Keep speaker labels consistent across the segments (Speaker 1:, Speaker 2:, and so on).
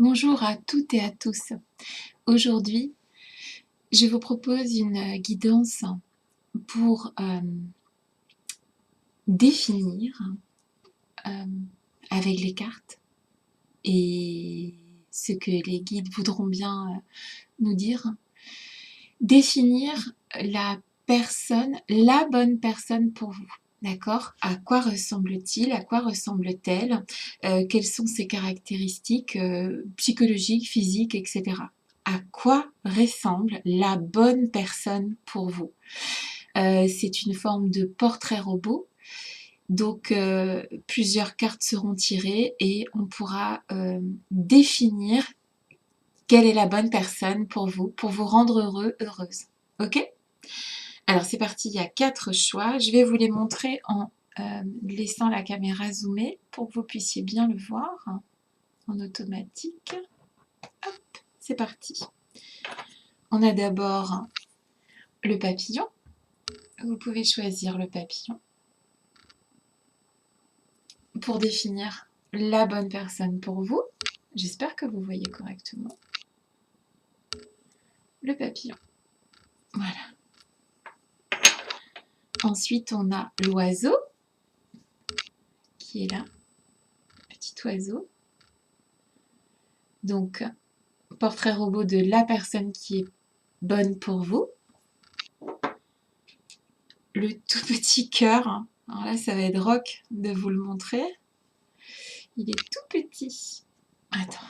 Speaker 1: Bonjour à toutes et à tous. Aujourd'hui, je vous propose une guidance pour définir euh, avec les cartes et ce que les guides voudront bien nous dire, définir la personne, la bonne personne pour vous. D'accord? À quoi ressemble-t-il? À quoi ressemble-t-elle? Quelles sont ses caractéristiques psychologiques, physiques, etc. À quoi ressemble la bonne personne pour vous? C'est une forme de portrait robot. Donc, plusieurs cartes seront tirées et on pourra définir quelle est la bonne personne pour vous rendre heureux, heureuse. Ok? Alors c'est parti, il y a 4 choix. Je vais vous les montrer en laissant la caméra zoomer pour que vous puissiez bien le voir en automatique. Hop, c'est parti. On a d'abord le papillon. Vous pouvez choisir le papillon pour définir la bonne personne pour vous. J'espère que vous voyez correctement. Le papillon. Voilà. Ensuite, on a l'oiseau qui est là. Petit oiseau. Donc, portrait robot de la personne qui est bonne pour vous. Le tout petit cœur. Alors là, ça va être rock de vous le montrer. Il est tout petit. Attends.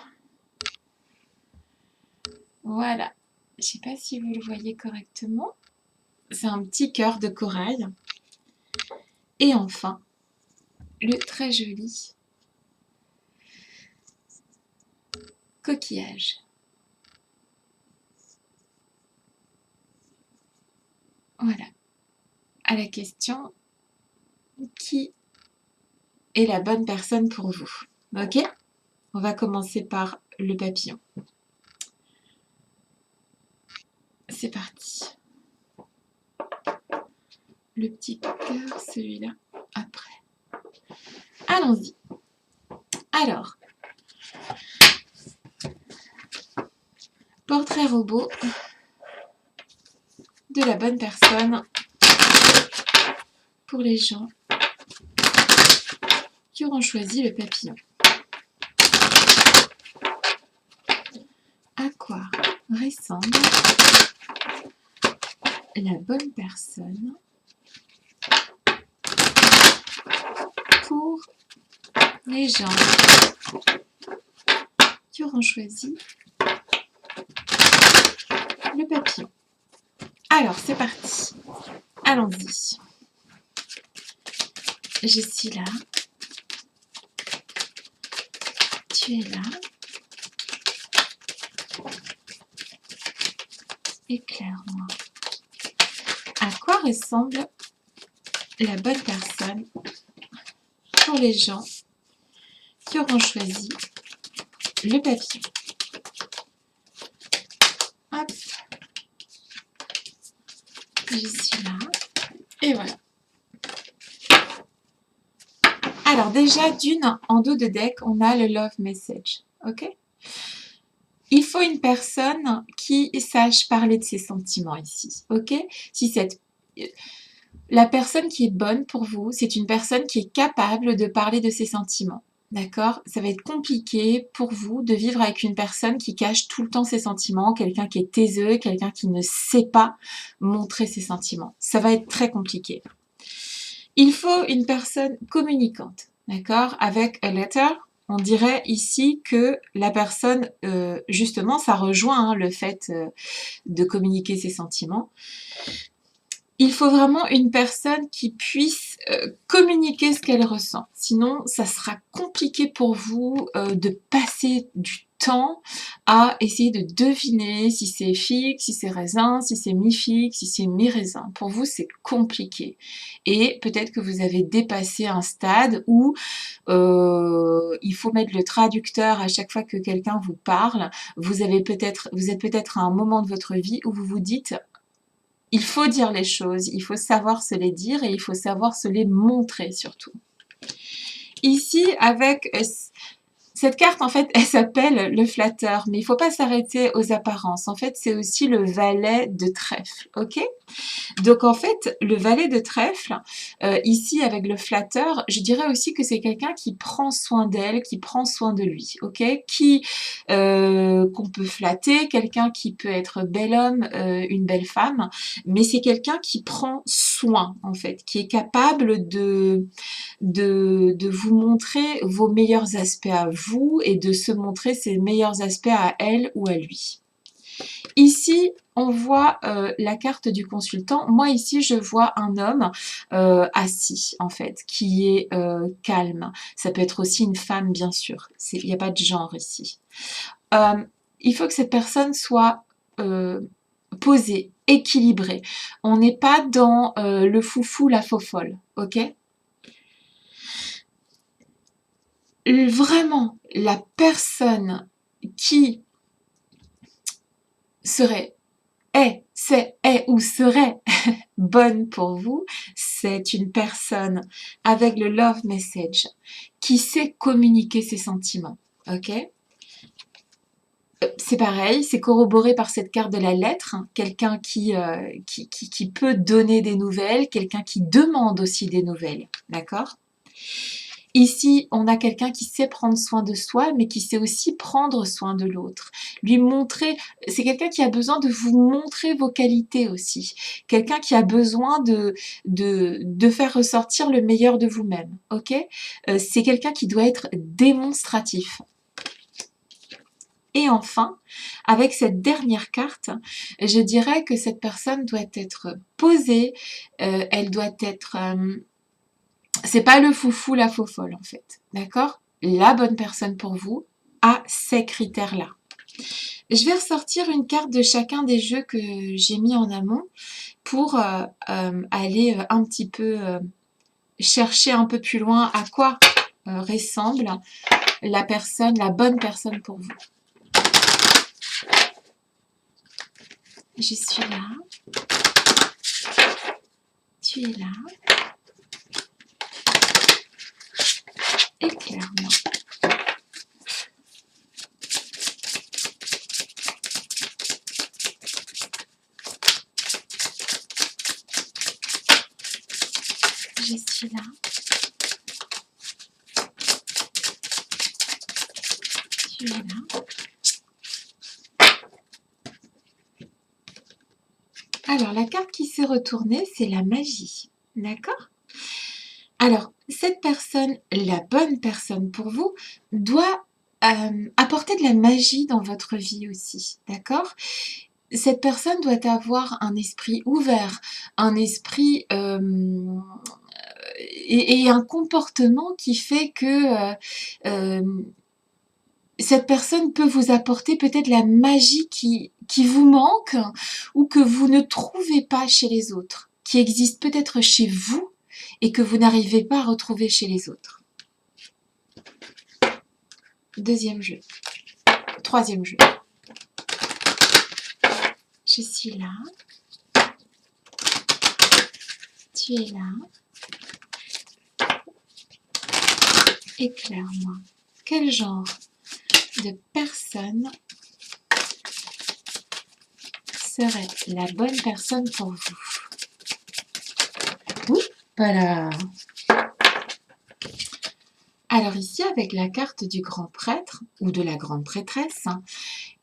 Speaker 1: Voilà. Je ne sais pas si vous le voyez correctement. C'est un petit cœur de corail. Et enfin, le très joli coquillage. Voilà. À la question, qui est la bonne personne pour vous? Ok? On va commencer par le papillon. C'est parti. Le petit cœur, celui-là, après. Allons-y. Alors, portrait robot de la bonne personne pour les gens qui auront choisi le papillon. À quoi ressemble la bonne personne pour les gens qui auront choisi le papillon? Alors, c'est parti. Allons-y. Je suis là. Tu es là. Éclaire-moi. À quoi ressemble la bonne personne pour les gens qui auront choisi le papillon? Hop. Je suis là. Et voilà. Alors déjà, d'une, en dos de deck, on a le love message. Ok? Il faut une personne qui sache parler de ses sentiments ici. Ok? Si la personne qui est bonne pour vous, c'est une personne qui est capable de parler de ses sentiments. D'accord? Ça va être compliqué pour vous de vivre avec une personne qui cache tout le temps ses sentiments, quelqu'un qui est taiseux, quelqu'un qui ne sait pas montrer ses sentiments. Ça va être très compliqué. Il faut une personne communicante, d'accord? Avec a letter, on dirait ici que la personne, justement, ça rejoint le fait de communiquer ses sentiments. Il faut vraiment une personne qui puisse communiquer ce qu'elle ressent. Sinon, ça sera compliqué pour vous de passer du temps à essayer de deviner si c'est figue, si c'est raisin, si c'est mi-figue, si c'est mi-raisin. Pour vous, c'est compliqué. Et peut-être que vous avez dépassé un stade où il faut mettre le traducteur à chaque fois que quelqu'un vous parle. Vous êtes peut-être à un moment de votre vie où vous vous dites il faut dire les choses, il faut savoir se les dire et il faut savoir se les montrer surtout. Ici, avec Cette carte, en fait, elle s'appelle le flatteur, mais il ne faut pas s'arrêter aux apparences. En fait, c'est aussi le valet de trèfle, ok? Donc en fait, le valet de trèfle, ici avec le flatteur, je dirais aussi que c'est quelqu'un qui prend soin d'elle, qui prend soin de lui, ok? Qu'on peut flatter, quelqu'un qui peut être bel homme, une belle femme, mais c'est quelqu'un qui prend soin en fait, qui est capable de vous montrer vos meilleurs aspects à vous et de se montrer ses meilleurs aspects à elle ou à lui. Ici, on voit la carte du consultant. Moi, ici, je vois un homme assis, en fait, qui est calme. Ça peut être aussi une femme, bien sûr. Il n'y a pas de genre ici. Il faut que cette personne soit posée, équilibrée. On n'est pas dans le foufou, la faux-folle, ok? Vraiment, la personne qui serait est ou serait bonne pour vous, c'est une personne avec le love message qui sait communiquer ses sentiments, ok? C'est pareil, c'est corroboré par cette carte de la lettre, hein, quelqu'un qui peut donner des nouvelles, quelqu'un qui demande aussi des nouvelles, d'accord? Ici, on a quelqu'un qui sait prendre soin de soi, mais qui sait aussi prendre soin de l'autre. Lui montrer, c'est quelqu'un qui a besoin de vous montrer vos qualités aussi. Quelqu'un qui a besoin de faire ressortir le meilleur de vous-même, ok? C'est quelqu'un qui doit être démonstratif. Et enfin, avec cette dernière carte, je dirais que cette personne doit être posée, elle doit être... c'est pas le foufou, la faux-folle en fait, d'accord? La bonne personne pour vous a ces critères-là. Je vais ressortir une carte de chacun des jeux que j'ai mis en amont pour aller un petit peu chercher un peu plus loin à quoi ressemble la personne, la bonne personne pour vous. Je suis là. Tu es là. Éclaire-moi. Je suis là. Tu es là. Alors, la carte qui s'est retournée, c'est la magie. D'accord? Alors, cette personne, la bonne personne pour vous, doit apporter de la magie dans votre vie aussi. D'accord? Cette personne doit avoir un esprit ouvert, un esprit et un comportement qui fait que cette personne peut vous apporter peut-être la magie qui vous manque ou que vous ne trouvez pas chez les autres, qui existe peut-être chez vous et que vous n'arrivez pas à retrouver chez les autres. Deuxième jeu. Troisième jeu. Je suis là. Tu es là. Éclaire-moi. Quel genre de personne serait la bonne personne pour vous? Ouh, voilà. Alors ici, avec la carte du grand prêtre ou de la grande prêtresse,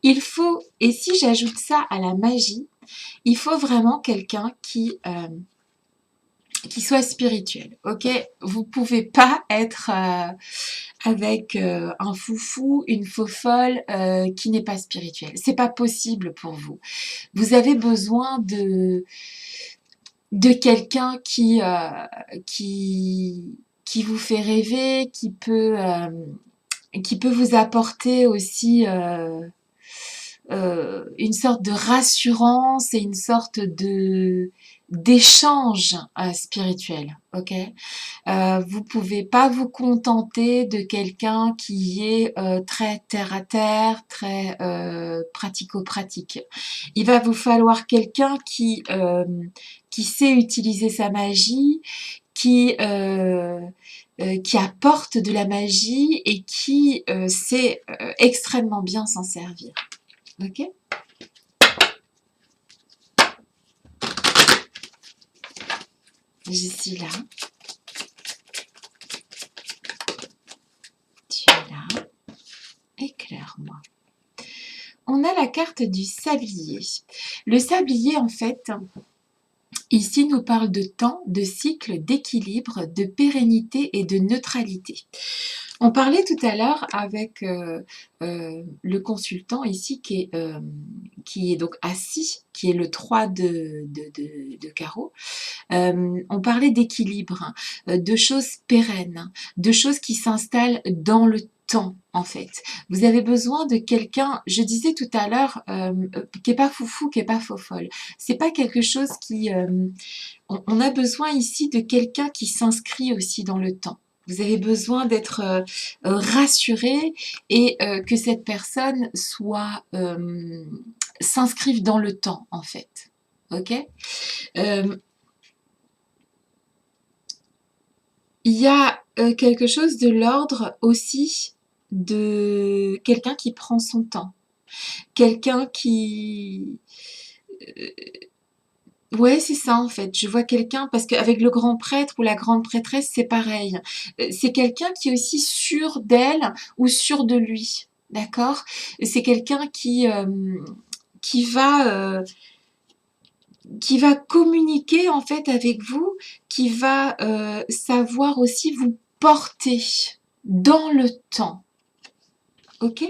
Speaker 1: il faut, et si j'ajoute ça à la magie, il faut vraiment quelqu'un qui soit spirituel, ok? Vous pouvez pas être avec un foufou, une faux-folle qui n'est pas spirituelle. C'est pas possible pour vous. Vous avez besoin de quelqu'un qui vous fait rêver, qui peut vous apporter aussi une sorte de rassurance et une sorte d'échange spirituel, ok? Vous pouvez pas vous contenter de quelqu'un qui est très terre à terre, très pratico-pratique. Il va vous falloir quelqu'un qui sait utiliser sa magie, qui qui apporte de la magie et qui sait extrêmement bien s'en servir. Ok? Je suis là. Tu es là. Éclaire-moi. On a la carte du sablier. Le sablier, en fait, ici nous parle de temps, de cycle, d'équilibre, de pérennité et de neutralité. On parlait tout à l'heure avec le consultant ici qui est donc assis, qui est le 3 de carreau. On parlait d'équilibre, de choses pérennes, de choses qui s'installent dans le temps en fait. Vous avez besoin de quelqu'un, je disais tout à l'heure, qui est pas foufou, qui est pas fofolle. C'est pas quelque chose qui... on a besoin ici de quelqu'un qui s'inscrit aussi dans le temps. Vous avez besoin d'être rassuré et que cette personne s'inscrive dans le temps en fait. Ok. Il y a quelque chose de l'ordre aussi de quelqu'un qui prend son temps. Quelqu'un qui... Ouais, c'est ça en fait. Je vois quelqu'un, parce qu'avec le grand prêtre ou la grande prêtresse, c'est pareil. C'est quelqu'un qui est aussi sûr d'elle ou sûr de lui. D'accord? C'est quelqu'un qui va... qui va communiquer en fait avec vous, qui va savoir aussi vous porter dans le temps. Ok?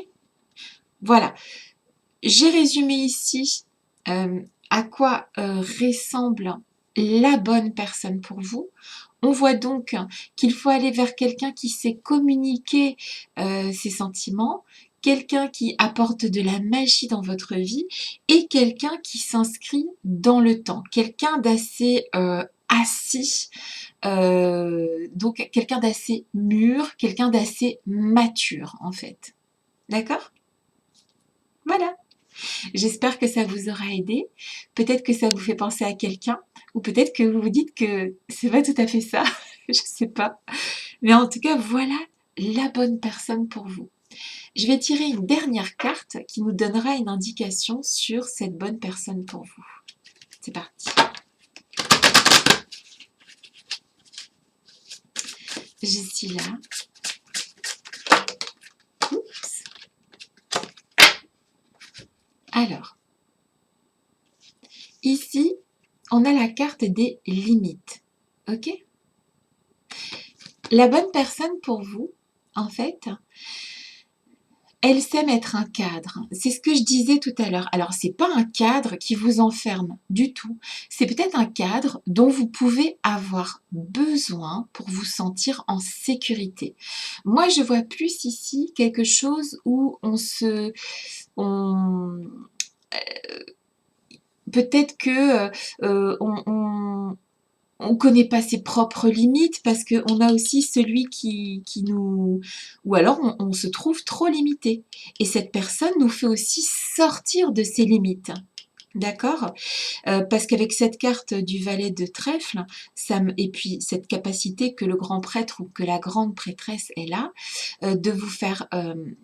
Speaker 1: Voilà. J'ai résumé ici à quoi ressemble la bonne personne pour vous. On voit donc qu'il faut aller vers quelqu'un qui sait communiquer ses sentiments, quelqu'un qui apporte de la magie dans votre vie et quelqu'un qui s'inscrit dans le temps, quelqu'un d'assez assis, donc quelqu'un d'assez mûr, quelqu'un d'assez mature en fait. D'accord? Voilà. J'espère que ça vous aura aidé. Peut-être que ça vous fait penser à quelqu'un ou peut-être que vous vous dites que c'est pas tout à fait ça. Je sais pas. Mais en tout cas, voilà la bonne personne pour vous. Je vais tirer une dernière carte qui nous donnera une indication sur cette bonne personne pour vous. C'est parti. Je suis là. Oups. Alors, ici, on a la carte des limites. Ok? La bonne personne pour vous, en fait, elle sait mettre un cadre. C'est ce que je disais tout à l'heure. Alors, c'est pas un cadre qui vous enferme du tout. C'est peut-être un cadre dont vous pouvez avoir besoin pour vous sentir en sécurité. Moi, je vois plus ici quelque chose où on, peut-être que on connaît pas ses propres limites parce qu'on a aussi celui qui nous... Ou alors on se trouve trop limité. Et cette personne nous fait aussi sortir de ses limites. D'accord? Parce qu'avec cette carte du valet de trèfle, et puis cette capacité que le grand prêtre ou que la grande prêtresse est là, de vous faire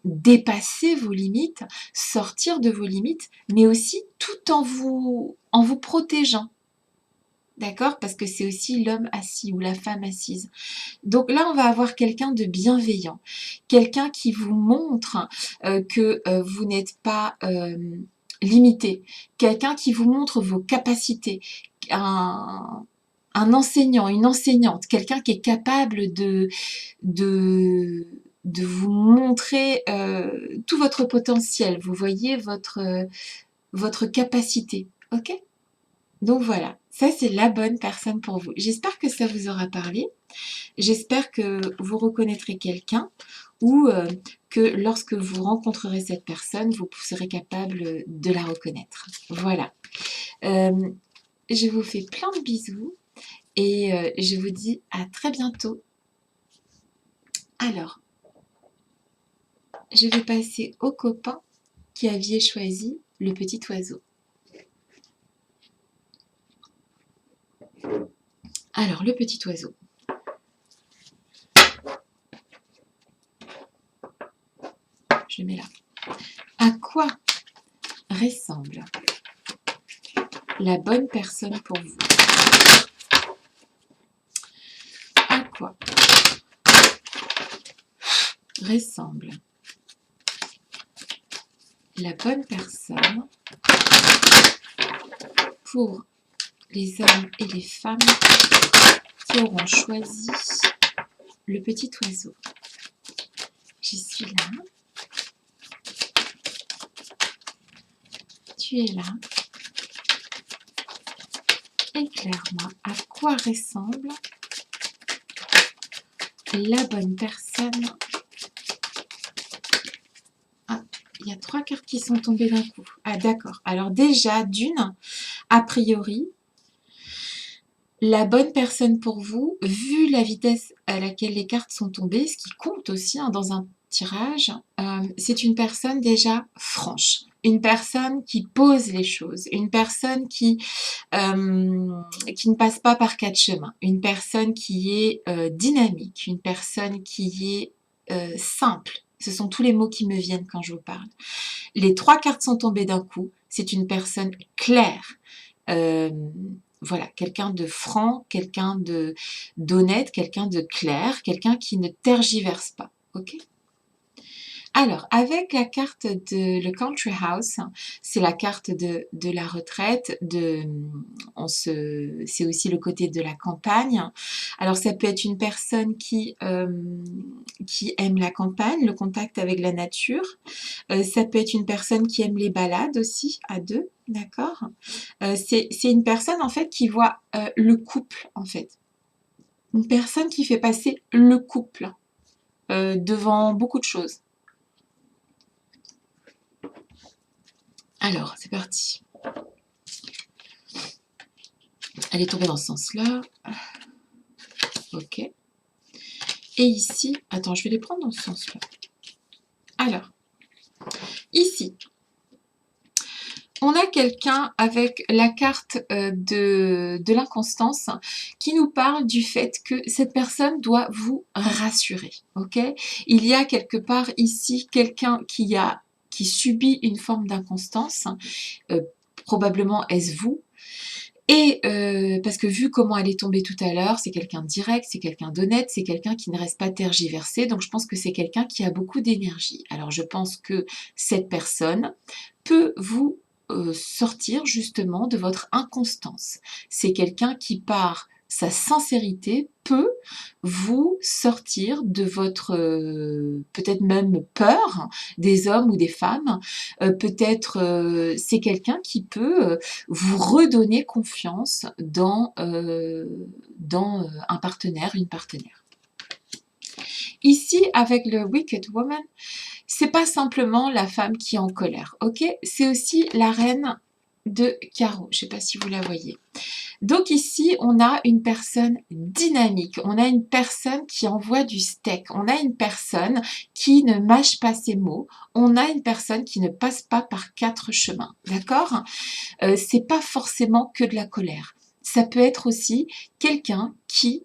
Speaker 1: dépasser vos limites, sortir de vos limites, mais aussi tout en vous protégeant. D'accord? Parce que c'est aussi l'homme assis ou la femme assise. Donc là, on va avoir quelqu'un de bienveillant, quelqu'un qui vous montre que vous n'êtes pas limité, quelqu'un qui vous montre vos capacités, un enseignant, une enseignante, quelqu'un qui est capable de, de vous montrer tout votre potentiel, vous voyez votre capacité. Ok? Donc voilà, ça c'est la bonne personne pour vous. J'espère que ça vous aura parlé. J'espère que vous reconnaîtrez quelqu'un ou que lorsque vous rencontrerez cette personne, vous serez capable de la reconnaître. Voilà. Je vous fais plein de bisous et je vous dis à très bientôt. Alors, je vais passer au copain qui aviez choisi le petit oiseau. Alors, le petit oiseau. je le mets là. À quoi ressemble la bonne personne pour vous? À quoi ressemble la bonne personne pour les hommes et les femmes qui auront choisi le petit oiseau? J'y suis là. Tu es là. Éclaire-moi, à quoi ressemble la bonne personne? Ah, il y a 3 cartes qui sont tombées d'un coup. Ah d'accord. Alors déjà, d'une, a priori, la bonne personne pour vous, vu la vitesse à laquelle les cartes sont tombées, ce qui compte aussi dans un tirage, c'est une personne déjà franche. Une personne qui pose les choses, une personne qui ne passe pas par 4 chemins, une personne qui est dynamique, une personne qui est simple. Ce sont tous les mots qui me viennent quand je vous parle. Les 3 cartes sont tombées d'un coup. C'est une personne claire. Voilà, quelqu'un de franc, quelqu'un d'honnête, quelqu'un de clair, quelqu'un qui ne tergiverse pas. Ok? Alors, avec la carte de le Country House, c'est la carte de la retraite, c'est aussi le côté de la campagne. Alors, ça peut être une personne qui aime la campagne, le contact avec la nature. Ça peut être une personne qui aime les balades aussi, à deux, d'accord? C'est une personne, en fait, qui voit le couple, en fait. Une personne qui fait passer le couple devant beaucoup de choses. Alors, c'est parti. Elle est tombée dans ce sens-là. Ok. Et ici, attends, je vais les prendre dans ce sens-là. Alors, ici, on a quelqu'un avec la carte de l'inconstance qui nous parle du fait que cette personne doit vous rassurer. Ok. Il y a quelque part ici quelqu'un qui subit une forme d'inconstance. Probablement est-ce vous. Et parce que vu comment elle est tombée tout à l'heure, c'est quelqu'un de direct, c'est quelqu'un d'honnête, c'est quelqu'un qui ne reste pas tergiversé. Donc je pense que c'est quelqu'un qui a beaucoup d'énergie. Alors je pense que cette personne peut vous sortir justement de votre inconstance. C'est quelqu'un qui, par sa sincérité, peut vous sortir de votre peut-être même peur des hommes ou des femmes. Peut-être c'est quelqu'un qui peut vous redonner confiance dans un partenaire, une partenaire. Ici, avec le Wicked Woman, c'est pas simplement la femme qui est en colère, ok? C'est aussi la reine de carreau. Je sais pas si vous la voyez. Donc ici, on a une personne dynamique, on a une personne qui envoie du steak, on a une personne qui ne mâche pas ses mots, on a une personne qui ne passe pas par 4 chemins, d'accord? C'est pas forcément que de la colère. Ça peut être aussi quelqu'un qui,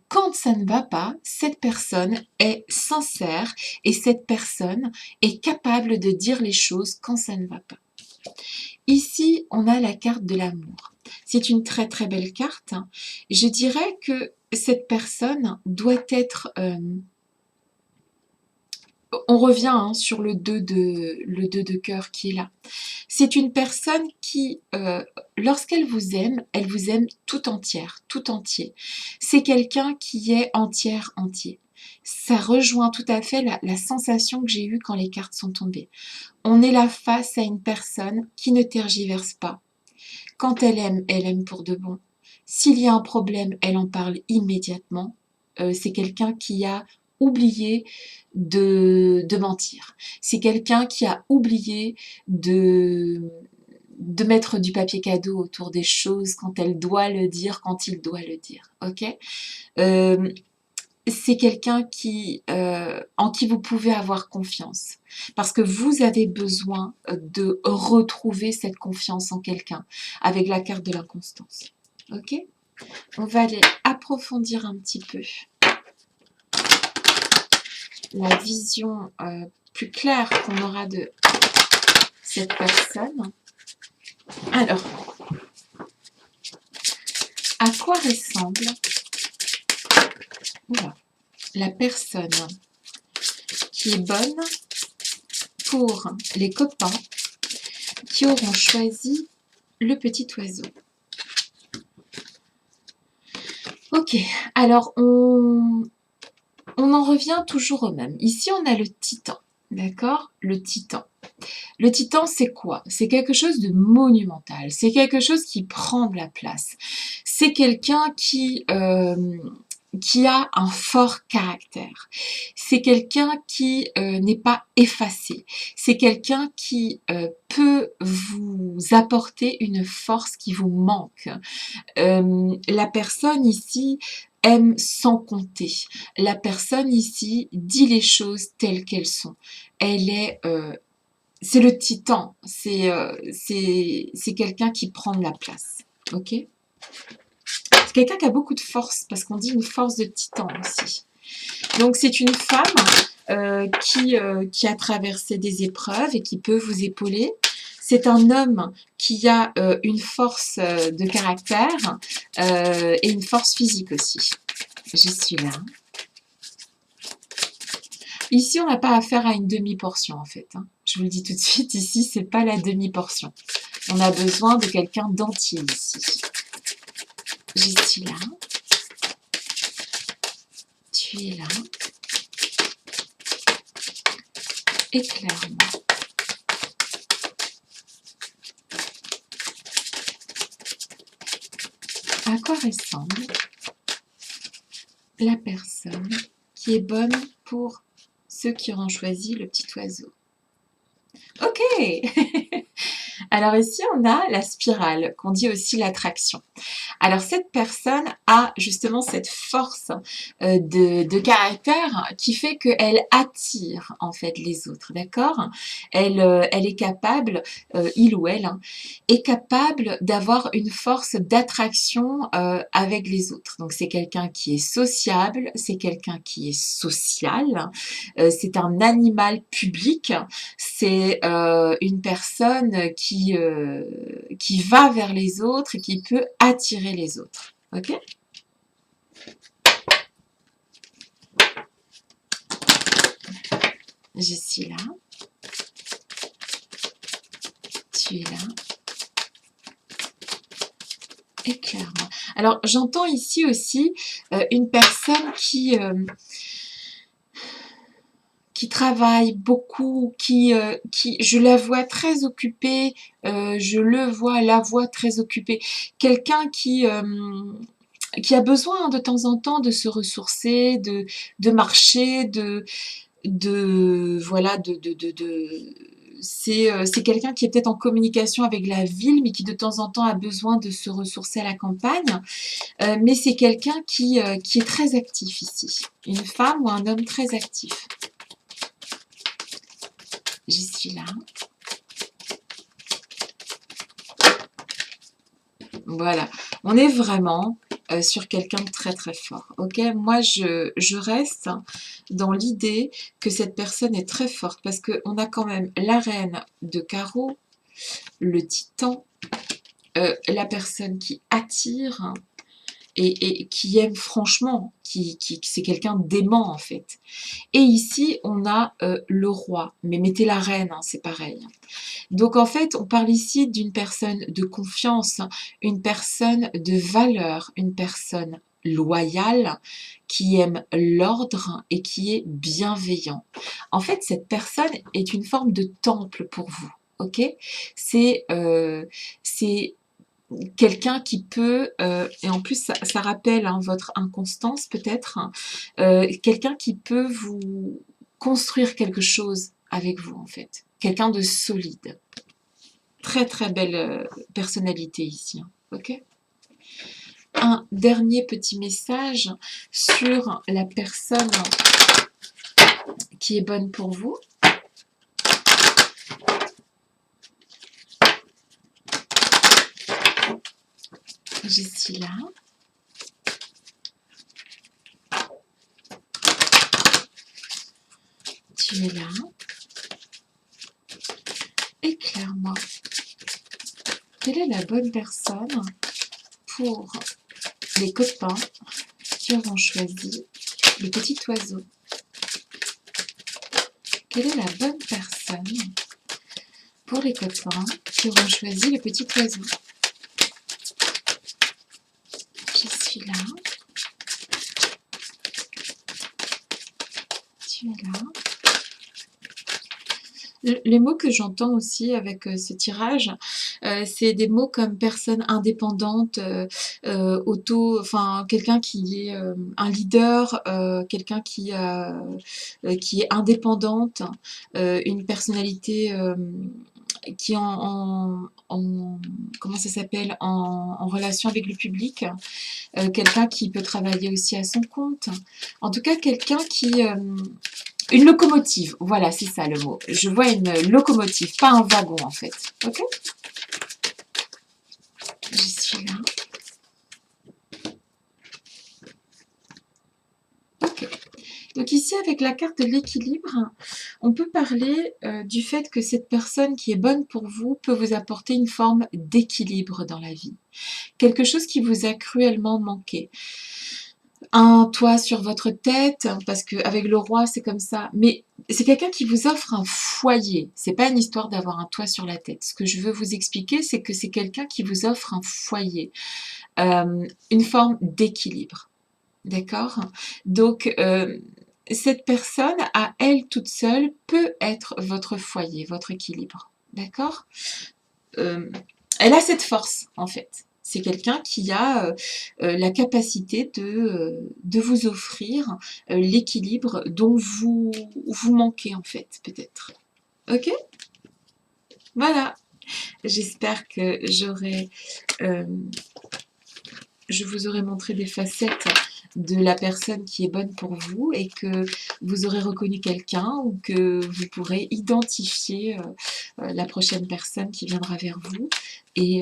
Speaker 1: quand ça ne va pas, cette personne est sincère et cette personne est capable de dire les choses quand ça ne va pas. Ici, on a la carte de l'amour. C'est une très très belle carte. Je dirais que cette personne doit être... on revient sur le 2 de cœur qui est là. C'est une personne qui, lorsqu'elle vous aime tout entière, tout entier. C'est quelqu'un qui est entière, entier. Ça rejoint tout à fait la sensation que j'ai eue quand les cartes sont tombées. On est là face à une personne qui ne tergiverse pas. Quand elle aime pour de bon. S'il y a un problème, elle en parle immédiatement. C'est quelqu'un qui a oublié de mentir. C'est quelqu'un qui a oublié de mettre du papier cadeau autour des choses quand elle doit le dire, quand il doit le dire. Ok. C'est quelqu'un en qui vous pouvez avoir confiance. Parce que vous avez besoin de retrouver cette confiance en quelqu'un avec la carte de l'inconstance. Ok. On va aller approfondir un petit peu la vision plus clair qu'on aura de cette personne. Alors, à quoi ressemble la personne qui est bonne pour les copains qui auront choisi le petit oiseau? Ok, alors on en revient toujours au même. Ici, on a le titan, d'accord? Le titan. Le titan, c'est quoi? C'est quelque chose de monumental. C'est quelque chose qui prend de la place. C'est quelqu'un qui a un fort caractère. C'est quelqu'un qui n'est pas effacé. C'est quelqu'un qui peut vous apporter une force qui vous manque. La personne ici aime sans compter. La personne ici dit les choses telles qu'elles sont. Elle est... c'est le titan. C'est quelqu'un qui prend de la place. Ok? C'est quelqu'un qui a beaucoup de force, parce qu'on dit une force de titan aussi. Donc c'est une femme qui a traversé des épreuves et qui peut vous épauler. C'est un homme qui a une force de caractère et une force physique aussi. Je suis là. Ici, on n'a pas affaire à une demi-portion en fait. Je vous le dis tout de suite, ici, c'est pas la demi-portion. On a besoin de quelqu'un d'entier ici. Je suis là. Tu es là. Éclaire-moi. À quoi ressemble la personne qui est bonne pour ceux qui auront choisi le petit oiseau? Ok. Alors ici, on a la spirale, qu'on dit aussi l'attraction. Alors cette personne a justement cette force de caractère qui fait qu'elle attire en fait les autres, d'accord? Elle est capable, il ou elle, est capable d'avoir une force d'attraction avec les autres. Donc c'est quelqu'un qui est sociable, c'est quelqu'un qui est social, c'est un animal public, c'est une personne qui va vers les autres et qui peut attirer les autres. Ok? Je suis là. Tu es là. Éclaire-moi. Alors, j'entends ici aussi une personne qui travaille beaucoup, je la vois très occupée, je le vois, la vois très occupée. Quelqu'un qui a besoin de temps en temps de se ressourcer, de marcher, voilà, c'est quelqu'un qui est peut-être en communication avec la ville, mais qui de temps en temps a besoin de se ressourcer à la campagne. Mais c'est quelqu'un qui est très actif ici. Une femme ou un homme très actif. J'y suis là. Voilà. On est vraiment sur quelqu'un de très très fort. Ok, moi je reste dans l'idée que cette personne est très forte parce qu'on a quand même la reine de carreau, le titan, la personne qui attire et qui aime franchement, c'est quelqu'un d'aimant en fait. Et ici on a le roi, mais mettez la reine, c'est pareil. Donc en fait, on parle ici d'une personne de confiance, une personne de valeur, une personne loyale, qui aime l'ordre et qui est bienveillant. En fait, cette personne est une forme de temple pour vous. Ok? C'est quelqu'un qui peut, et en plus ça rappelle votre inconstance peut-être, quelqu'un qui peut vous construire quelque chose avec vous en fait. Quelqu'un de solide. Très très belle personnalité ici. Ok? Un dernier petit message sur la personne qui est bonne pour vous. Je suis là. Tu es là. Éclaire-moi. Quelle est la bonne personne pour les copains qui auront choisi le petit oiseau? Quelle est la bonne personne pour les copains qui auront choisi le petit oiseau? Je suis là. Tu es là. Les mots que j'entends aussi avec ce tirage, c'est des mots comme personne indépendante, enfin quelqu'un qui est un leader, quelqu'un qui est indépendante, une personnalité qui est comment ça s'appelle, en relation avec le public, quelqu'un qui peut travailler aussi à son compte. En tout cas, quelqu'un qui une locomotive, voilà, c'est ça le mot. Je vois une locomotive, pas un wagon en fait. Ok? Je suis là. Ok. Donc ici, avec la carte de l'équilibre, on peut parler du fait que cette personne qui est bonne pour vous peut vous apporter une forme d'équilibre dans la vie. Quelque chose qui vous a cruellement manqué. Un toit sur votre tête, parce qu'avec le roi, c'est comme ça. Mais c'est quelqu'un qui vous offre un foyer. C'est pas une histoire d'avoir un toit sur la tête. Ce que je veux vous expliquer, c'est que c'est quelqu'un qui vous offre un foyer, une forme d'équilibre. D'accord? Donc, cette personne, à elle toute seule, peut être votre foyer, votre équilibre. D'accord? Elle a cette force, en fait. C'est quelqu'un qui a la capacité de vous offrir l'équilibre dont vous manquez, en fait, peut-être. Ok? Voilà. J'espère que je vous aurai montré des facettes de la personne qui est bonne pour vous et que vous aurez reconnu quelqu'un ou que vous pourrez identifier la prochaine personne qui viendra vers vous et,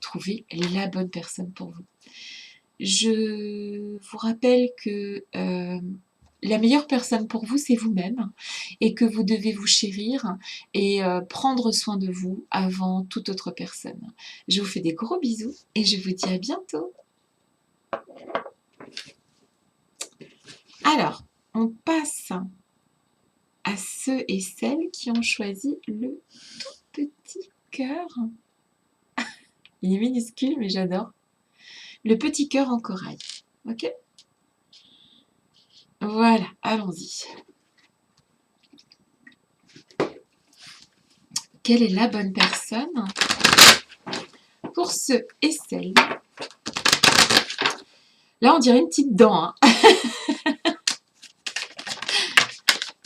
Speaker 1: trouver la bonne personne pour vous. Je vous rappelle que la meilleure personne pour vous, c'est vous-même et que vous devez vous chérir et prendre soin de vous avant toute autre personne. Je vous fais des gros bisous et je vous dis à bientôt. Alors, on passe à ceux et celles qui ont choisi le tout petit cœur. Il est minuscule, mais j'adore. Le petit cœur en corail. Ok? Voilà, allons-y. Quelle est la bonne personne pour ceux et celles? Là, on dirait une petite dent. Hein.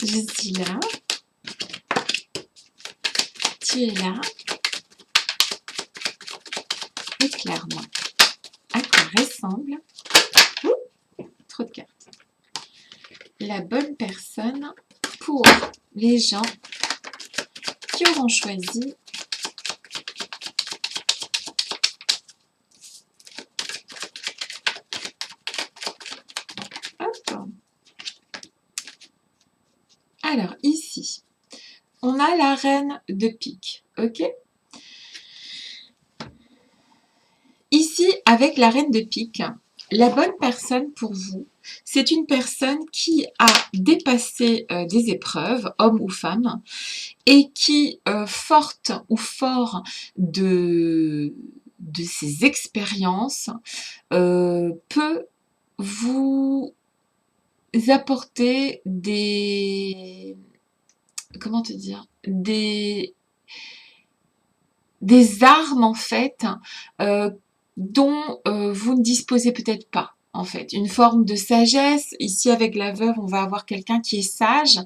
Speaker 1: Je suis là. Tu es là. Éclaire-moi. À quoi ressemble trop de cartes. La bonne personne pour les gens qui auront choisi hop. Alors ici, on a la reine de pique, ok? Ici, avec la reine de pique, la bonne personne pour vous, c'est une personne qui a dépassé des épreuves, homme ou femme, et qui, forte ou fort de ses expériences, peut vous apporter des... comment te dire? Des armes, en fait, dont vous ne disposez peut-être pas. En fait, une forme de sagesse. Ici, avec la veuve, on va avoir quelqu'un qui est sage,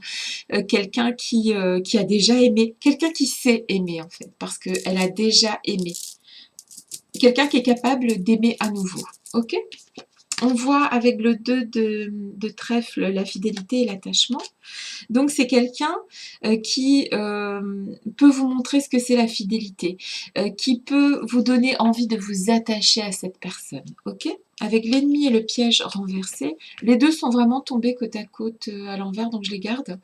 Speaker 1: quelqu'un qui a déjà aimé, quelqu'un qui sait aimer, en fait, parce qu'elle a déjà aimé. Quelqu'un qui est capable d'aimer à nouveau. Ok? On voit avec le 2 de trèfle la fidélité et l'attachement. Donc c'est quelqu'un qui peut vous montrer ce que c'est la fidélité, qui peut vous donner envie de vous attacher à cette personne. Ok? Avec l'ennemi et le piège renversé, les deux sont vraiment tombés côte à côte à l'envers, donc je les garde.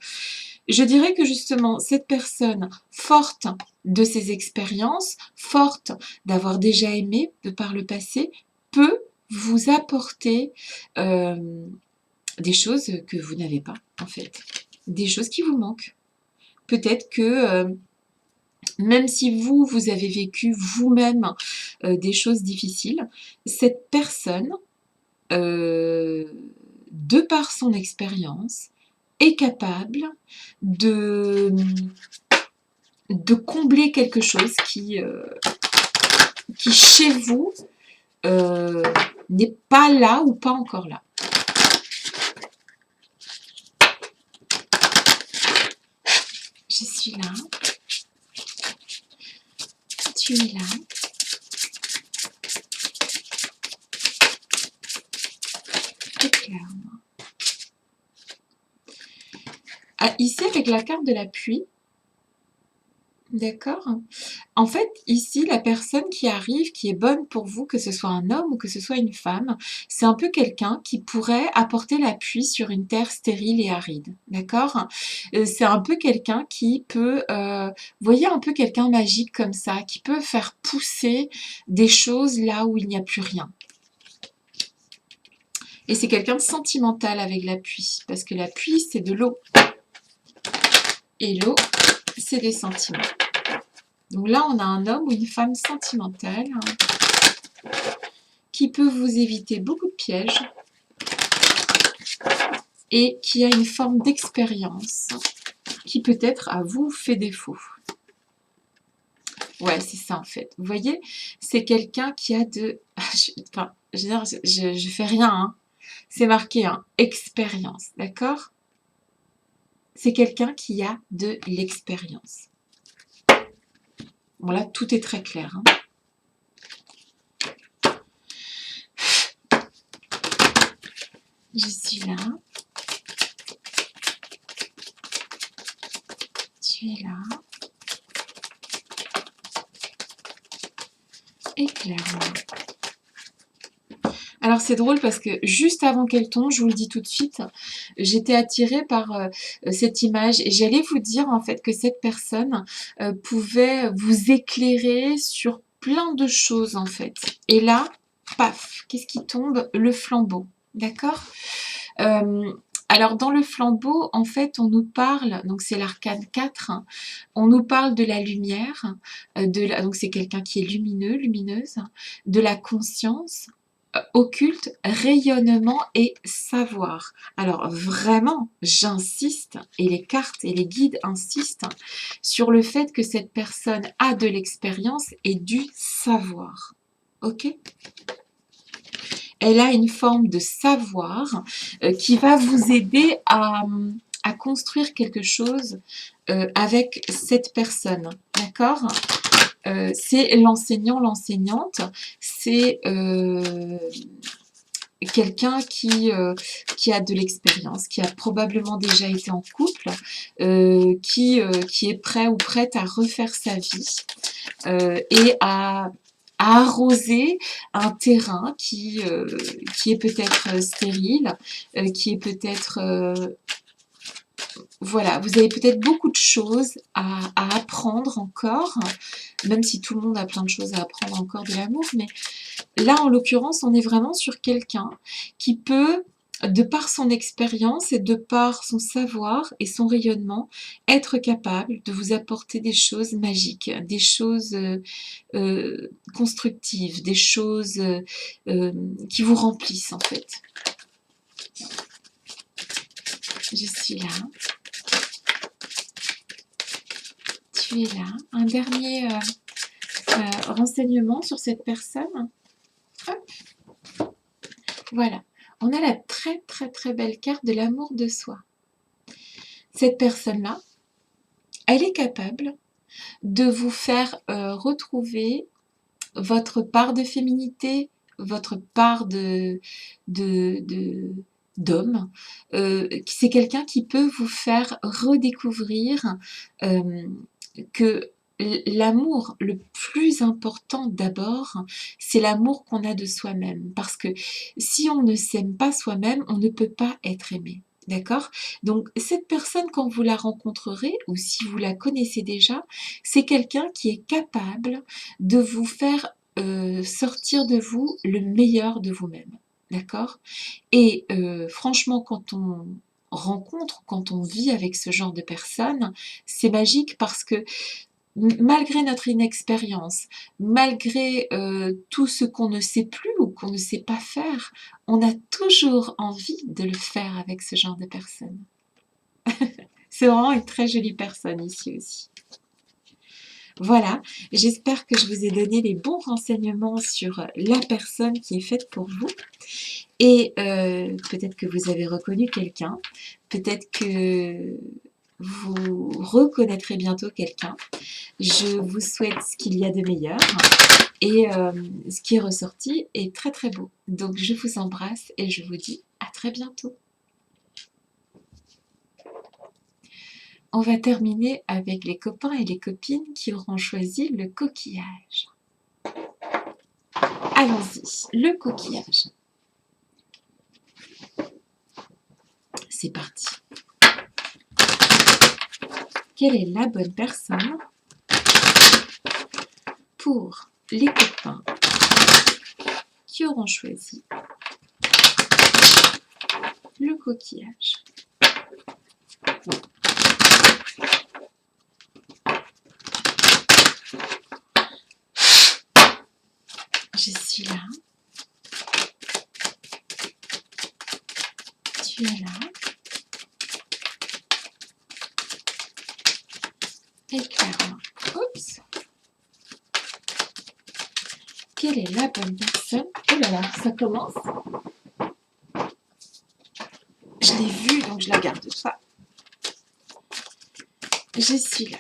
Speaker 1: Je dirais que justement, cette personne forte de ses expériences, forte d'avoir déjà aimé de par le passé, peut vous apporter des choses que vous n'avez pas, en fait. Des choses qui vous manquent. Peut-être que même si vous avez vécu vous-même des choses difficiles, cette personne, de par son expérience, est capable de, de combler quelque chose qui chez vous, n'est pas là ou pas encore là. Je suis là. Tu es là. Éclaire-moi. Ah, ici, avec la carte de la pluie, d'accord? En fait, ici, la personne qui arrive, qui est bonne pour vous, que ce soit un homme ou que ce soit une femme, c'est un peu quelqu'un qui pourrait apporter la pluie sur une terre stérile et aride, d'accord? C'est un peu quelqu'un qui peut, vous voyez un peu quelqu'un magique comme ça, qui peut faire pousser des choses là où il n'y a plus rien. Et c'est quelqu'un de sentimental avec la pluie, parce que la pluie, c'est de l'eau. Et l'eau, c'est des sentiments. Donc là, on a un homme ou une femme sentimentale qui peut vous éviter beaucoup de pièges et qui a une forme d'expérience qui peut-être à vous fait défaut. Ouais, c'est ça en fait. Vous voyez, c'est quelqu'un qui a de... Enfin, je veux dire, je fais rien, hein. C'est marqué, hein, expérience, d'accord? C'est quelqu'un qui a de l'expérience. Bon là, tout est très clair, hein. Je suis là. Tu es là. Éclaire-moi. Alors c'est drôle parce que juste avant qu'elle tombe, je vous le dis tout de suite, j'étais attirée par cette image et j'allais vous dire en fait que cette personne pouvait vous éclairer sur plein de choses en fait. Et là, paf, qu'est-ce qui tombe? Le flambeau, d'accord? Alors dans le flambeau, en fait, on nous parle, donc c'est l'arcane 4, hein, on nous parle de la lumière, donc c'est quelqu'un qui est lumineux, lumineuse, de la conscience, occulte, rayonnement et savoir. Alors vraiment, j'insiste, et les cartes et les guides insistent sur le fait que cette personne a de l'expérience et du savoir. Ok? Elle a une forme de savoir qui va vous aider à construire quelque chose avec cette personne. D'accord? C'est l'enseignant, l'enseignante, c'est quelqu'un qui a de l'expérience, qui a probablement déjà été en couple, qui est prêt ou prête à refaire sa vie et à arroser un terrain qui est peut-être stérile, qui est peut-être voilà, vous avez peut-être beaucoup de choses à apprendre encore, même si tout le monde a plein de choses à apprendre encore de l'amour, mais là, en l'occurrence, on est vraiment sur quelqu'un qui peut, de par son expérience et de par son savoir et son rayonnement, être capable de vous apporter des choses magiques, des choses constructives, des choses qui vous remplissent en fait. Je suis là. Tu es là. Un dernier renseignement sur cette personne. Hop. Voilà. On a la très très très belle carte de l'amour de soi. Cette personne-là, elle est capable de vous faire retrouver votre part de féminité, votre part d'homme. C'est quelqu'un qui peut vous faire redécouvrir que l'amour le plus important d'abord, c'est l'amour qu'on a de soi-même. Parce que si on ne s'aime pas soi-même, on ne peut pas être aimé. D'accord? Donc cette personne, quand vous la rencontrerez ou si vous la connaissez déjà, c'est quelqu'un qui est capable de vous faire, sortir de vous le meilleur de vous-même. D'accord? Et franchement, quand on rencontre, quand on vit avec ce genre de personnes, c'est magique parce que malgré notre inexpérience, malgré tout ce qu'on ne sait plus ou qu'on ne sait pas faire, on a toujours envie de le faire avec ce genre de personnes. C'est vraiment une très jolie personne ici aussi. Voilà, j'espère que je vous ai donné les bons renseignements sur la personne qui est faite pour vous. Et peut-être que vous avez reconnu quelqu'un, peut-être que vous reconnaîtrez bientôt quelqu'un. Je vous souhaite ce qu'il y a de meilleur et ce qui est ressorti est très très beau. Donc je vous embrasse et je vous dis à très bientôt. On va terminer avec les copains et les copines qui auront choisi le coquillage. Allons-y, le coquillage. C'est parti. Quelle est la bonne personne pour les copains qui auront choisi le coquillage? Je suis là. Tu es là. Éclaire-moi. Oups. Quelle est la bonne personne? Oh là là, ça commence. Je l'ai vue, donc je la garde pas. Je suis là.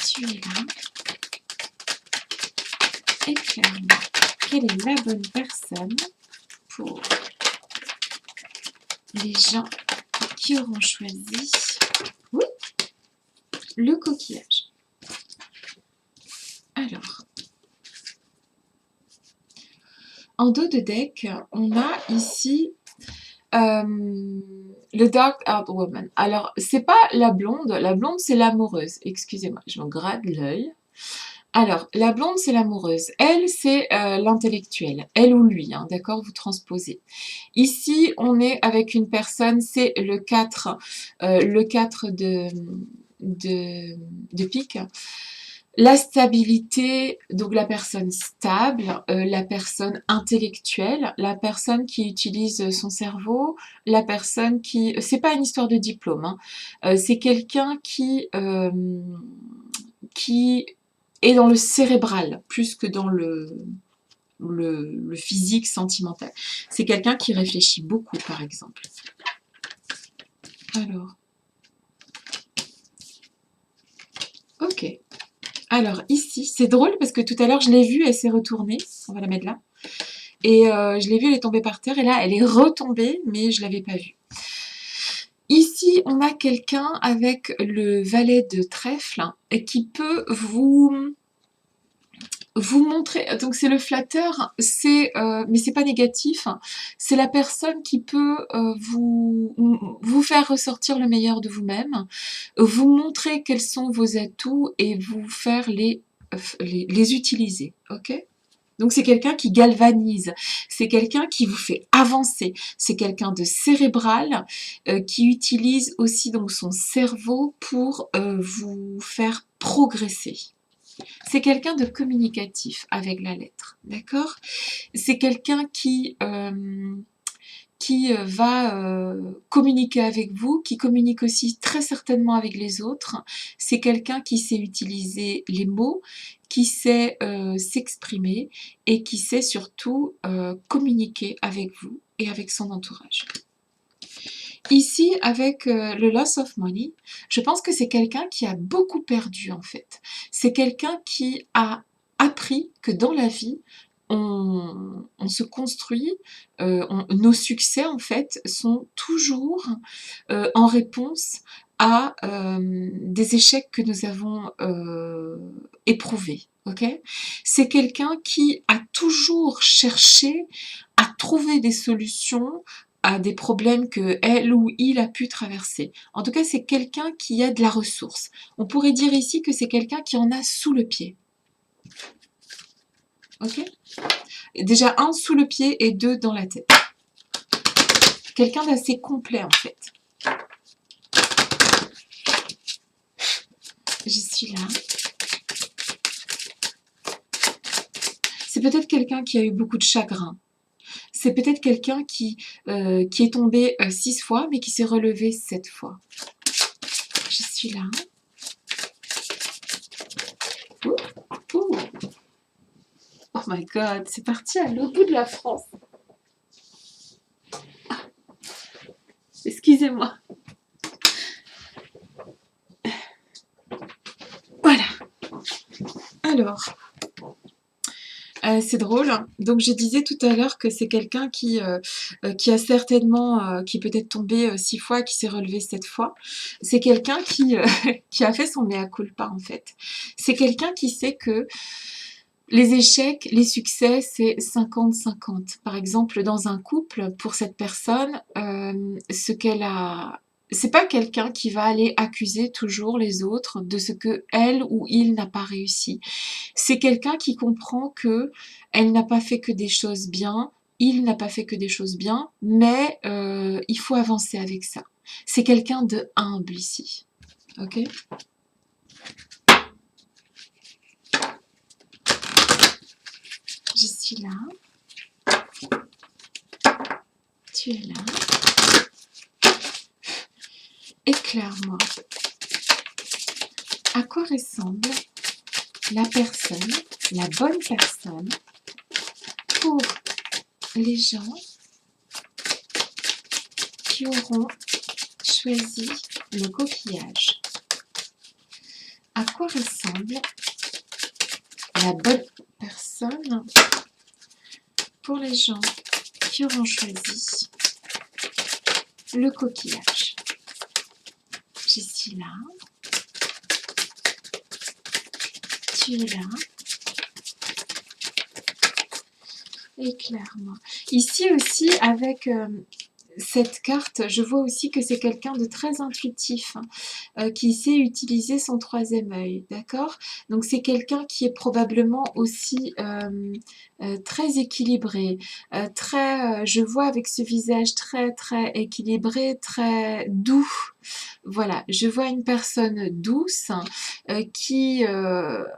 Speaker 1: Tu es là. Éclaire-moi. Quelle est la bonne personne pour les gens qui auront choisi, oui, le coquillage? Alors, en dos de deck, on a ici le Dark Out Woman. Alors, c'est pas la blonde c'est l'amoureuse. Excusez-moi, je me gratte l'œil. Alors, la blonde, c'est l'amoureuse. Elle, c'est l'intellectuelle. Elle ou lui, hein, d'accord? Vous transposez. Ici, on est avec une personne, c'est le 4 de pique. La stabilité, donc la personne stable, la personne intellectuelle, la personne qui utilise son cerveau, la personne qui... C'est pas une histoire de diplôme, hein. C'est quelqu'un qui est dans le cérébral, plus que dans le physique sentimental. C'est quelqu'un qui réfléchit beaucoup, par exemple. Alors, ok. Alors ici, c'est drôle parce que tout à l'heure, je l'ai vue, elle s'est retournée. On va la mettre là. Et je l'ai vue, elle est tombée par terre. Et là, elle est retombée, mais je ne l'avais pas vue. Ici, on a quelqu'un avec le valet de trèfle qui peut vous montrer, donc c'est le flatteur, mais c'est pas négatif, c'est la personne qui peut vous faire ressortir le meilleur de vous-même, vous montrer quels sont vos atouts et vous faire les utiliser, ok? Donc c'est quelqu'un qui galvanise, c'est quelqu'un qui vous fait avancer, c'est quelqu'un de cérébral qui utilise aussi donc son cerveau pour vous faire progresser. C'est quelqu'un de communicatif avec la lettre, d'accord? C'est quelqu'un qui va communiquer avec vous, qui communique aussi très certainement avec les autres. C'est quelqu'un qui sait utiliser les mots, qui sait s'exprimer et qui sait surtout communiquer avec vous et avec son entourage. Ici, avec le loss of money, je pense que c'est quelqu'un qui a beaucoup perdu en fait. C'est quelqu'un qui a appris que dans la vie, on se construit, nos succès en fait sont toujours en réponse à des échecs que nous avons éprouvés. Okay, c'est quelqu'un qui a toujours cherché à trouver des solutions à des problèmes que elle ou il a pu traverser. En tout cas, c'est quelqu'un qui a de la ressource. On pourrait dire ici que c'est quelqu'un qui en a sous le pied. Ok? Déjà un sous le pied et deux dans la tête. Quelqu'un d'assez complet en fait. Je suis là. C'est peut-être quelqu'un qui a eu beaucoup de chagrin. C'est peut-être quelqu'un qui est tombé 6 fois, mais qui s'est relevé 7 fois. Je suis là. Ouh, ouh. Oh my god, c'est parti à l'autre bout de la France. Ah, excusez-moi. Voilà. Alors, c'est drôle. Donc, je disais tout à l'heure que c'est quelqu'un qui a certainement, qui peut être tombé 6 fois, qui s'est relevé 7 fois. C'est quelqu'un qui, qui a fait son mea culpa, en fait. C'est quelqu'un qui sait que les échecs, les succès, c'est 50-50. Par exemple, dans un couple, pour cette personne, ce qu'elle a... C'est pas quelqu'un qui va aller accuser toujours les autres de ce que elle ou il n'a pas réussi. C'est quelqu'un qui comprend que elle n'a pas fait que des choses bien, il n'a pas fait que des choses bien, mais il faut avancer avec ça. C'est quelqu'un de humble ici. Ok? Je suis là. Tu es là. Éclaire-moi. À quoi ressemble la personne, la bonne personne, pour les gens qui auront choisi le coquillage? À quoi ressemble la bonne personne pour les gens qui auront choisi le coquillage? Je suis là. Tu es là. Éclaire-moi. Ici aussi, avec cette carte, je vois aussi que c'est quelqu'un de très intuitif, qui sait utiliser son troisième œil, d'accord? Donc c'est quelqu'un qui est probablement aussi très équilibré, je vois avec ce visage très très équilibré, très doux. Voilà, je vois une personne douce qui...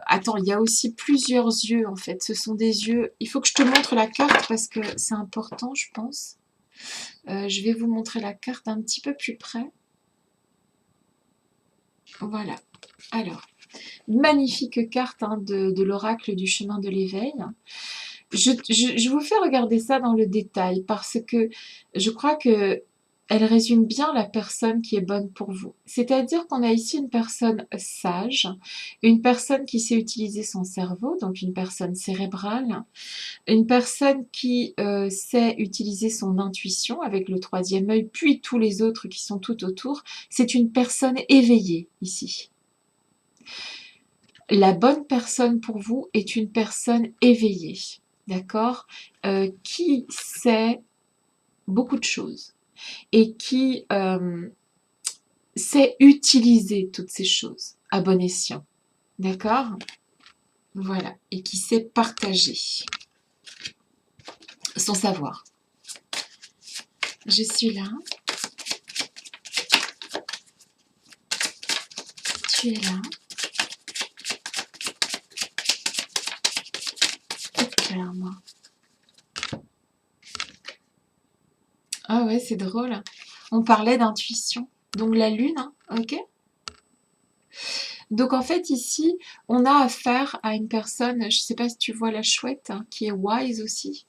Speaker 1: Attends, il y a aussi plusieurs yeux en fait. Ce sont des yeux... Il faut que je te montre la carte parce que c'est important, je pense. Je vais vous montrer la carte un petit peu plus près. Voilà. Alors, magnifique carte hein, de l'oracle du chemin de l'éveil. Je vous fais regarder ça dans le détail parce que je crois que elle résume bien la personne qui est bonne pour vous. C'est-à-dire qu'on a ici une personne sage, une personne qui sait utiliser son cerveau, donc une personne cérébrale, une personne qui sait utiliser son intuition avec le troisième œil, puis tous les autres qui sont tout autour. C'est une personne éveillée ici. La bonne personne pour vous est une personne éveillée, d'accord, qui sait beaucoup de choses et qui sait utiliser toutes ces choses à bon escient, d'accord? Voilà, et qui sait partager son savoir. Je suis là. Tu es là. Éclaire-moi. Ah ouais, c'est drôle. On parlait d'intuition. Donc la lune, hein, ok? Donc en fait ici, on a affaire à une personne, je ne sais pas si tu vois la chouette, hein, qui est wise aussi.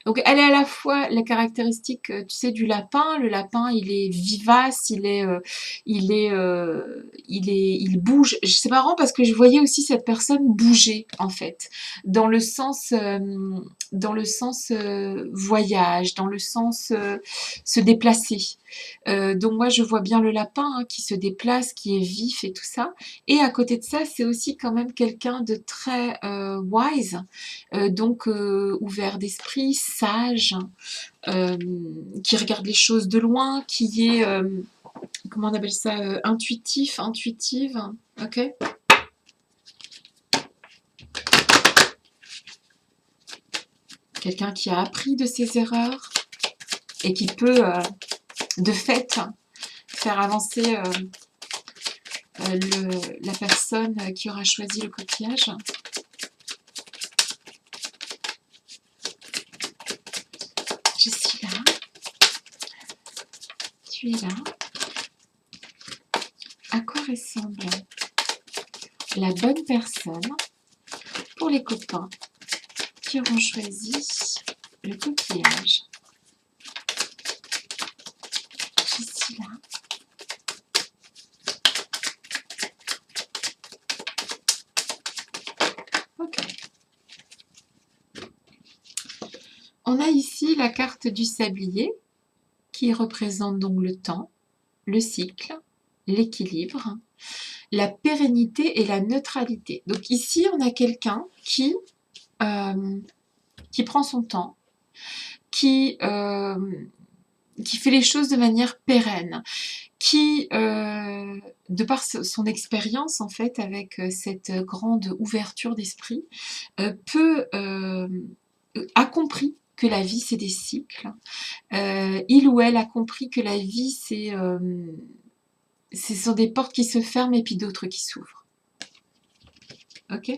Speaker 1: Donc elle est à la fois la caractéristique, tu sais, du lapin. Le lapin, il est vivace, il bouge. C'est marrant parce que je voyais aussi cette personne bouger en fait, dans le sens, voyage, dans le sens se déplacer. Donc moi je vois bien le lapin hein, qui se déplace, qui est vif et tout ça. Et à côté de ça, c'est aussi quand même quelqu'un de très wise, donc ouvert d'esprit, sage, qui regarde les choses de loin, qui est, comment on appelle ça, intuitif, intuitive, ok? Quelqu'un qui a appris de ses erreurs et qui peut, de fait, faire avancer la personne qui aura choisi le coquillage. Je suis là. Tu es là. À quoi ressemble la bonne personne pour les copains qui auront choisi le coquillage? Je suis là. Ok. On a ici la carte du sablier qui représente donc le temps, le cycle, l'équilibre, la pérennité et la neutralité. Donc ici, on a quelqu'un qui prend son temps, qui fait les choses de manière pérenne, qui, de par son expérience en fait, avec cette grande ouverture d'esprit, a compris que la vie c'est des cycles. Il ou elle a compris que la vie ce sont des portes qui se ferment et puis d'autres qui s'ouvrent. Ok?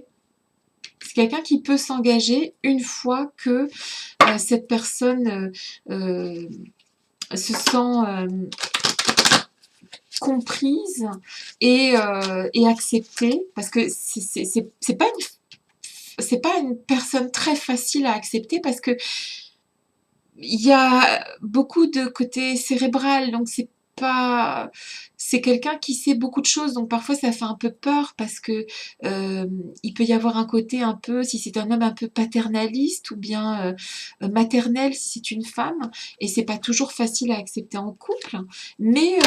Speaker 1: C'est quelqu'un qui peut s'engager une fois que cette personne se sent comprise et acceptée, parce que c'est pas une personne très facile à accepter, parce que il y a beaucoup de côté cérébral, donc c'est quelqu'un qui sait beaucoup de choses, donc parfois ça fait un peu peur, parce que il peut y avoir un côté un peu, si c'est un homme, un peu paternaliste, ou bien maternel si c'est une femme, et c'est pas toujours facile à accepter en couple, mais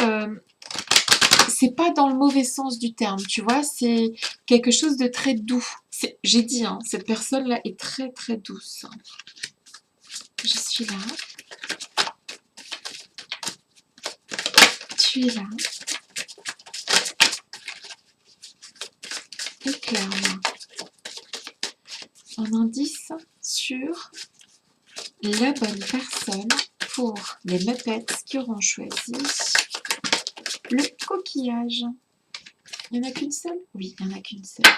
Speaker 1: c'est pas dans le mauvais sens du terme, tu vois, c'est quelque chose de très doux. J'ai dit, hein, cette personne-là est très très douce. Je suis là. Tu es là. Éclaire-moi un indice sur la bonne personne pour les Muppets qui auront choisi le coquillage. Il n'y en a qu'une seule? Oui, il n'y en a qu'une seule.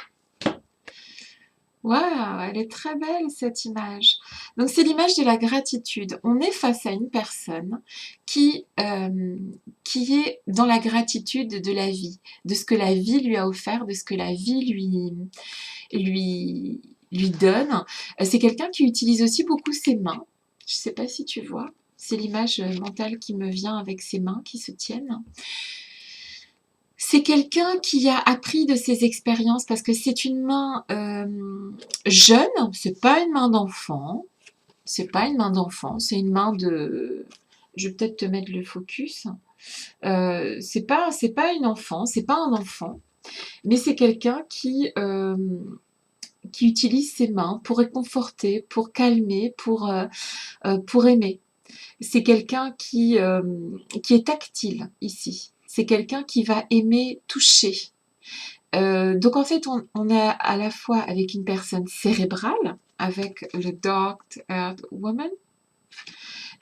Speaker 1: Waouh, elle est très belle cette image. Donc c'est l'image de la gratitude. On est face à une personne qui est dans la gratitude de la vie, de ce que la vie lui a offert, de ce que la vie lui donne. C'est quelqu'un qui utilise aussi beaucoup ses mains. Je ne sais pas si tu vois. C'est l'image mentale qui me vient avec ses mains qui se tiennent. C'est quelqu'un qui a appris de ses expériences, parce que c'est une main jeune, c'est pas une main d'enfant, c'est pas une main d'enfant, c'est une main de... Je vais peut-être te mettre le focus. C'est pas une enfant, c'est pas un enfant, mais c'est quelqu'un qui utilise ses mains pour réconforter, pour calmer, pour aimer. C'est quelqu'un qui est tactile ici. C'est quelqu'un qui va aimer toucher. Donc en fait, on est à la fois avec une personne cérébrale, avec le Dark Earth Woman,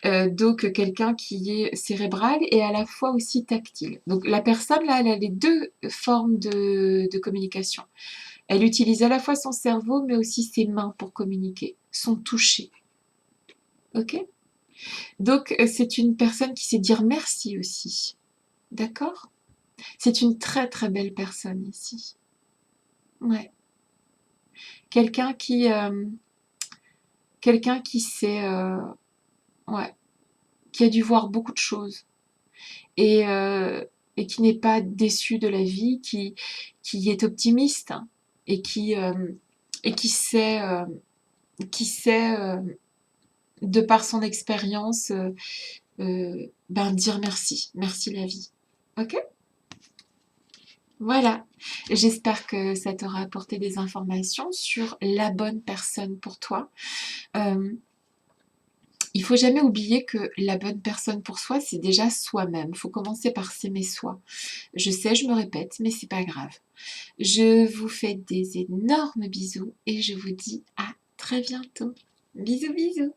Speaker 1: donc quelqu'un qui est cérébral et à la fois aussi tactile. Donc la personne là, elle a les deux formes de communication. Elle utilise à la fois son cerveau, mais aussi ses mains pour communiquer, son toucher. Ok? Donc c'est une personne qui sait dire merci aussi. D'accord? C'est une très très belle personne ici. Ouais. Quelqu'un qui sait, ouais, qui a dû voir beaucoup de choses, et qui n'est pas déçu de la vie, qui est optimiste, et qui sait, de par son expérience, dire merci, merci la vie. Ok? Voilà, j'espère que ça t'aura apporté des informations sur la bonne personne pour toi. il faut jamais oublier que la bonne personne pour soi, c'est déjà soi-même. Il faut commencer par s'aimer soi. Je sais, je me répète, mais c'est pas grave. Je vous fais des énormes bisous et je vous dis à très bientôt. Bisous, bisous.